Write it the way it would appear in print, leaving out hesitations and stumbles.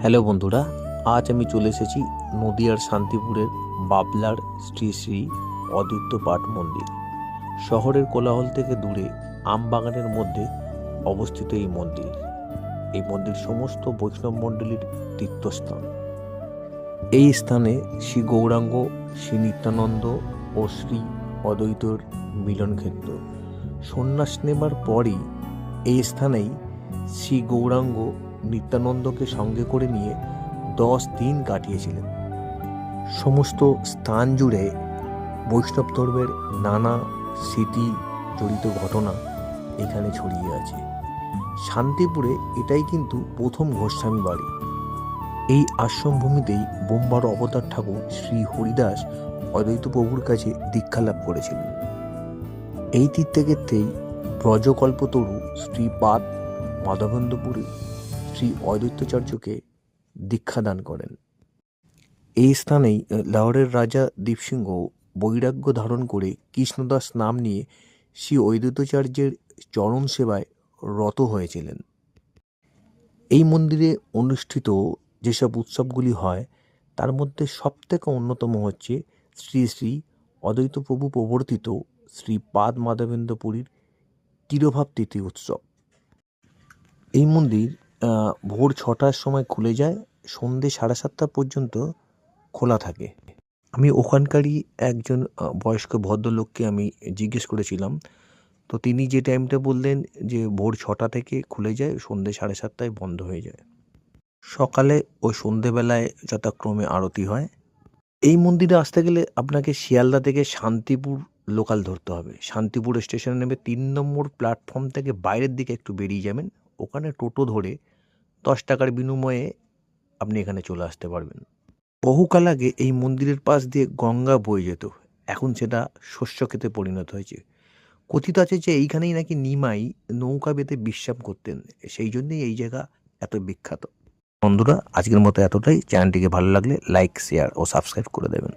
Hello বন্ধুরা, আজ আমি চলে এসেছি নদিয়ার শান্তিপুরের বাবলার শ্রী শ্রী অদ্বৈত পাঠ মন্দির। শহরের কোলাহল থেকে দূরে আমবাগানের মধ্যে অবস্থিত এই মন্দির। এই মন্দির সমস্ত বৈষ্ণব মণ্ডলীর তীর্থস্থান। এই স্থানে শ্রী গৌরাঙ্গ, শ্রী নিত্যানন্দ ও শ্রী অদ্বৈতর মিলনক্ষেত্র। সন্ন্যাস নেবার পরই এই স্থানেই শ্রী গৌরাঙ্গ নিত্যানন্দকে সঙ্গে করে নিয়ে 10 দিন কাটিয়েছিলেন। সমস্ত স্থান জুড়ে বৈষ্ণব ধর্মের নানা স্মৃতি জড়িত ঘটনা এখানে ছড়িয়ে আছে। শান্তিপুরে এটাই কিন্তু প্রথম গোস্বামী বাড়ি। এই আশ্রমভূমিতেই বোম্বার অবতার ঠাকুর শ্রী হরিদাস অদ্বৈত প্রভুর কাছে দীক্ষা লাভ করেছিলেন। এই তীর্থক্ষেত্রেই ব্রজকল্পতরু শ্রীপাদ মাধবেন্দ্রপুরী শ্রী অদ্বৈতাচার্যকে দীক্ষাদান করেন। এই স্থানেই লাহোরের রাজা দীপসিংহ বৈরাগ্য ধারণ করে কৃষ্ণদাস নাম নিয়ে শ্রী অদ্বৈতাচার্যের চরণ সেবায় রত হয়েছিলেন। এই মন্দিরে অনুষ্ঠিত যেসব উৎসবগুলি হয় তার মধ্যে সবথেকে অন্যতম হচ্ছে শ্রী শ্রী অদ্বৈত প্রভু প্রবর্তিত শ্রীপাদ মাধবেন্দ্রপুরীর তিরোভাব তিথি উৎসব। এই মন্দির ভোর 6টার সময় খুলে যায়, সন্ধে 7:30 পর্যন্ত খোলা থাকে। আমি ওখানকারই একজন বয়স্ক ভদ্রলোককে আমি জিজ্ঞেস করেছিলাম, তো তিনি যে টাইমটা বললেন যে ভোর 6টা থেকে খুলে যায়, সন্ধে 7:30টায় বন্ধ হয়ে যায়। সকালে ও সন্ধেবেলায় যথাক্রমে আরতি হয়। এই মন্দিরে আসতে গেলে আপনাকে শিয়ালদা থেকে শান্তিপুর লোকাল ধরতে হবে। শান্তিপুর স্টেশনে নেমে 3 নম্বর প্ল্যাটফর্ম থেকে বাইরের দিকে একটু বেরিয়ে যাবেন, ওখানে টোটো ধরে 10 টাকার বিনিময়ে আপনি এখানে চলে আসতে পারবেন। বহুকাল আগে এই মন্দিরের পাশ দিয়ে গঙ্গা বয়ে যেত, এখন সেটা শস্যক্ষেতে পরিণত হয়েছে। কথিত আছে যে এইখানেই নাকি নিমাই নৌকা বেঁধে বিশ্রাম করতেন, সেই জন্যই এই জায়গা এত বিখ্যাত। বন্ধুরা, আজকের মতো এতটাই। চ্যানেলটিকে ভালো লাগলে লাইক, শেয়ার ও সাবস্ক্রাইব করে দেবেন।